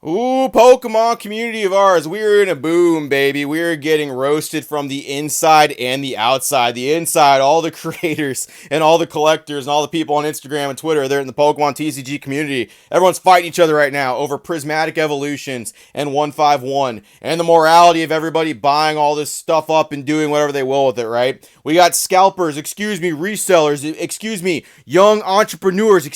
Ooh, Pokemon community of ours, we're in a boom, baby. We're getting roasted from the inside and the outside. The inside, all the creators and all the collectors and all the people on Instagram and Twitter, they're in the Pokemon TCG community. Everyone's fighting each other right now over prismatic evolutions and 151 and the morality of everybody buying all this stuff up and doing whatever they will with it, right? We got scalpers, resellers, young entrepreneurs,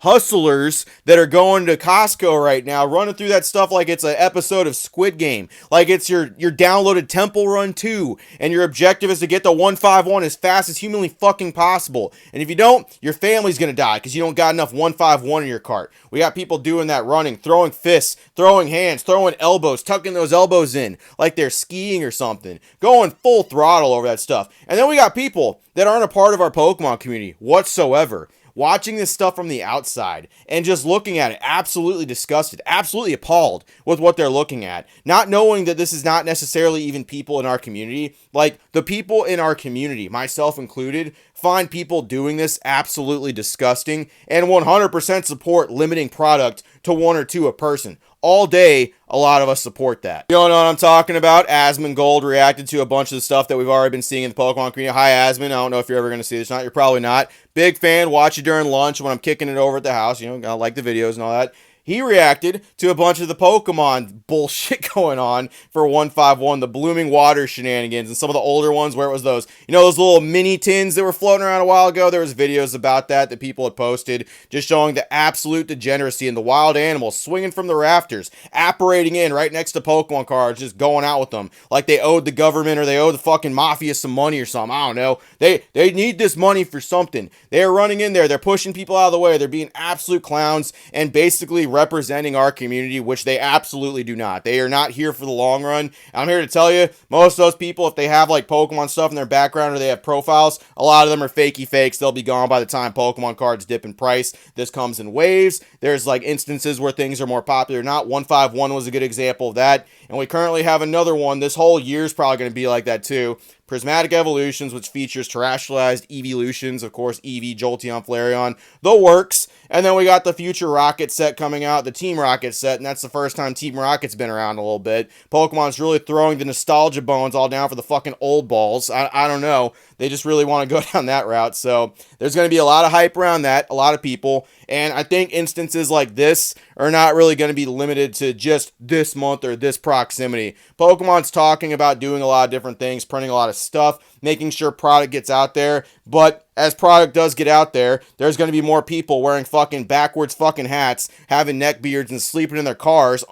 hustlers that are going to Costco right now, running through that stuff like it's an episode of Squid Game, like it's your downloaded Temple Run 2, and your objective is to get the 151 as fast as humanly fucking possible. And if you don't, your family's gonna die because you don't got enough 151 in your cart. We got people doing that, running, throwing fists, throwing hands, throwing elbows, tucking those elbows in like they're skiing or something, going full throttle over that stuff. And then we got people that aren't a part of our Pokemon community whatsoever, watching this stuff from the outside and just looking at it, absolutely disgusted, absolutely appalled with what they're looking at, not knowing that this is not necessarily even people in our community. Like, the people in our community, myself included, find people doing this absolutely disgusting and 100% support limiting product to one or two a person. All day, a lot of us support that. You don't know what I'm talking about? Asmongold reacted to a bunch of the stuff that we've already been seeing in the Pokemon community. Hi, Asmon. I don't know if you're ever going to see this or not. You're probably not. Big fan. Watch it during lunch when I'm kicking it over at the house. You know, I like the videos and all that. He reacted to a bunch of the Pokemon bullshit going on for 151, the Blooming Water shenanigans, and some of the older ones where it was those, those little mini tins that were floating around a while ago. There was videos about that people had posted, just showing the absolute degeneracy and the wild animals swinging from the rafters, apparating in right next to Pokemon cards, just going out with them like they owed the government or they owed the fucking mafia some money or something. I don't know. They need this money for something. They're running in there. They're pushing people out of the way. They're being absolute clowns and basically representing our community, which they absolutely do not. They are not here for the long run. I'm here to tell you, most of those people, if they have like Pokemon stuff in their background or they have profiles, a lot of them are fakey fakes. They'll be gone by the time Pokemon cards dip in price. This comes in waves. There's like instances where things are more popular or not. 151 was a good example of that. And we currently have another one. This whole year's probably going to be like that too. Prismatic Evolutions, which features terrestrialized evolutions, of course, Eevee, Jolteon, Flareon, the works. And then we got the Future Rocket set coming out, the Team Rocket set, and that's the first time Team Rocket's been around a little bit. Pokemon's really throwing the nostalgia bones all down for the fucking old balls. I don't know. They just really want to go down that route. So there's going to be a lot of hype around that, a lot of people. And I think instances like this are not really going to be limited to just this month or this proximity. Pokemon's talking about doing a lot of different things, printing a lot of stuff, making sure product gets out there. But as product does get out there, there's going to be more people wearing fucking backwards fucking hats, having neck beards, and sleeping in their cars.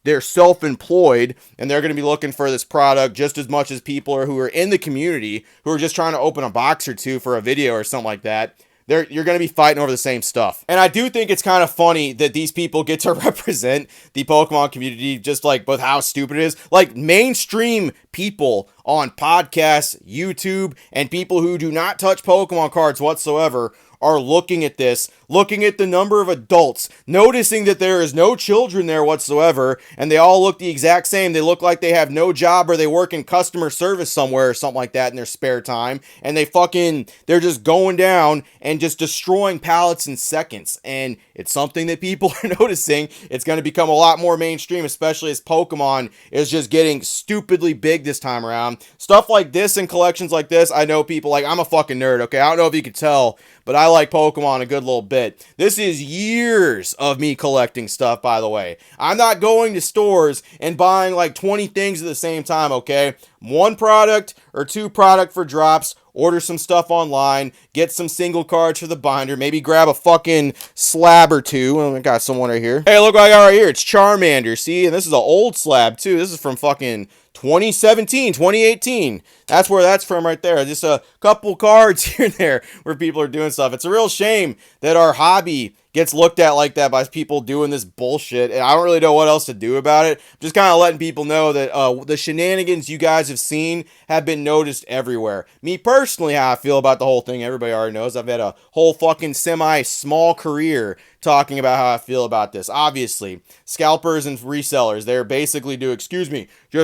They're self-employed, and they're going to be looking for this product just as much as people who are in the community who are just trying to open a box or two for a video or something like that. You're going to be fighting over the same stuff. And I do think it's kind of funny that these people get to represent the Pokemon community, just like with how stupid it is. Like, mainstream people on podcasts, YouTube, and people who do not touch Pokemon cards whatsoever are looking at this, looking at the number of adults, noticing that there is no children there whatsoever, and they all look the exact same. They look like they have no job or they work in customer service somewhere or something like that in their spare time, and they're just going down and just destroying pallets in seconds. And it's something that people are noticing. It's going to become a lot more mainstream, especially as Pokemon is just getting stupidly big this time around. Stuff like this and collections like this, I know people, like, I'm a fucking nerd, okay? I don't know if you could tell, but I like Pokemon a good little bit. This is years of me collecting stuff, by the way. I'm not going to stores and buying like 20 things at the same time, okay? One product or two product for drops, order some stuff online, get some single cards for the binder, maybe grab a fucking slab or two. I got someone right here. Hey, look what I got right here. It's Charmander, see? And this is an old slab, too. This is from fucking 2017, 2018. That's where that's from right there. Just a couple cards here and there where people are doing stuff. It's a real shame that our hobby gets looked at like that by people doing this bullshit, and I don't really know what else to do about it. I'm just kind of letting people know that the shenanigans you guys have seen have been noticed everywhere. Me personally, how I feel about the whole thing, everybody already knows. I've had a whole fucking semi-small career talking about how I feel about this. Obviously, scalpers and resellers, they're basically just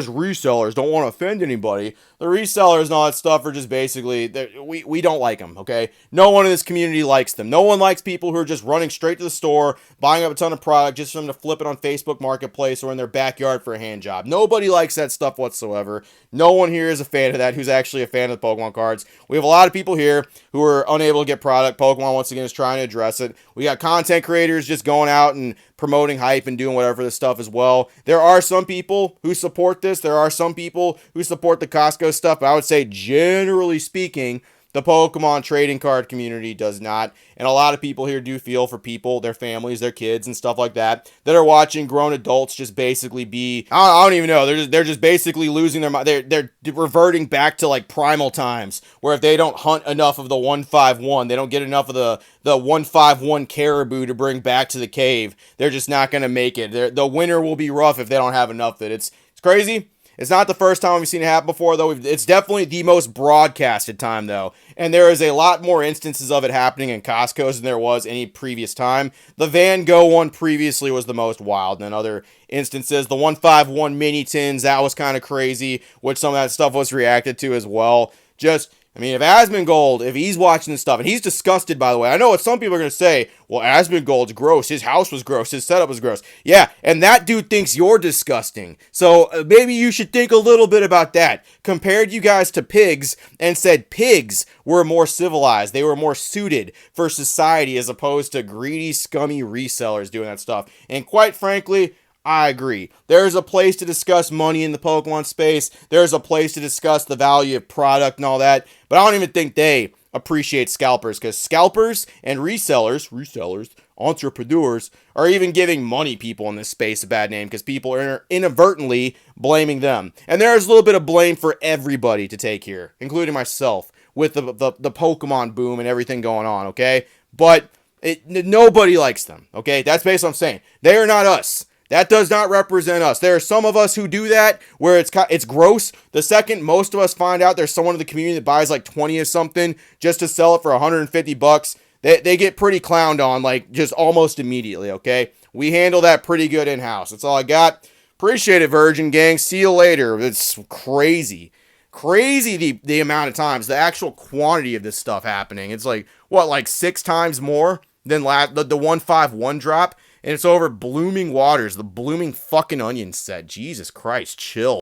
resellers, don't want to offend anybody. The resellers and all that stuff are just basically, we don't like them, okay? No one in this community likes them. No one likes people who are just running straight to the store, buying up a ton of product just for them to flip it on Facebook Marketplace or in their backyard for a hand job. Nobody likes that stuff whatsoever. No one here is a fan of that who's actually a fan of the Pokemon cards. We have a lot of people here who are unable to get product. Pokemon, once again, is trying to address it. We got content creators just going out and promoting hype and doing whatever this stuff as well. There are some people who support this. There are some people who support the Costco stuff. But I would say, generally speaking, the Pokemon trading card community does not. And a lot of people here do feel for people, their families, their kids, and stuff like that are watching grown adults just basically be, I don't even know, they're just basically losing their mind. They're reverting back to like primal times, where if they don't hunt enough of the 151, they don't get enough of the 151 caribou to bring back to the cave, they're just not going to make it. The winter will be rough if they don't have enough of it. It's crazy. It's not the first time we've seen it happen before, though. It's definitely the most broadcasted time, though. And there is a lot more instances of it happening in Costco's than there was any previous time. The Van Gogh one previously was the most wild than other instances. The 151 mini tins, that was kind of crazy, which some of that stuff was reacted to as well. If Asmongold, if he's watching this stuff, and he's disgusted, by the way. I know what some people are going to say, well, Asmongold's gross, his house was gross, his setup was gross. Yeah, and that dude thinks you're disgusting. So maybe you should think a little bit about that. Compared you guys to pigs and said pigs were more civilized. They were more suited for society as opposed to greedy, scummy resellers doing that stuff. And quite frankly, I agree. There's a place to discuss money in the Pokemon space. There's a place to discuss the value of product and all that. But I don't even think they appreciate scalpers, because scalpers and resellers, entrepreneurs, are even giving money people in this space a bad name because people are inadvertently blaming them. And there's a little bit of blame for everybody to take here, including myself, with the Pokemon boom and everything going on, okay? But nobody likes them, okay? That's basically what I'm saying. They are not us. That does not represent us. There are some of us who do that where it's gross. The second most of us find out there's someone in the community that buys like 20 of something just to sell it for $150, they get pretty clowned on like just almost immediately, okay? We handle that pretty good in-house. That's all I got. Appreciate it, Virgin Gang. See you later. It's crazy. Crazy the amount of times, the actual quantity of this stuff happening. It's like, what, like 6 times more than the 151 drop? And it's over Blooming Waters, the Blooming fucking Onion set. Jesus Christ, chill.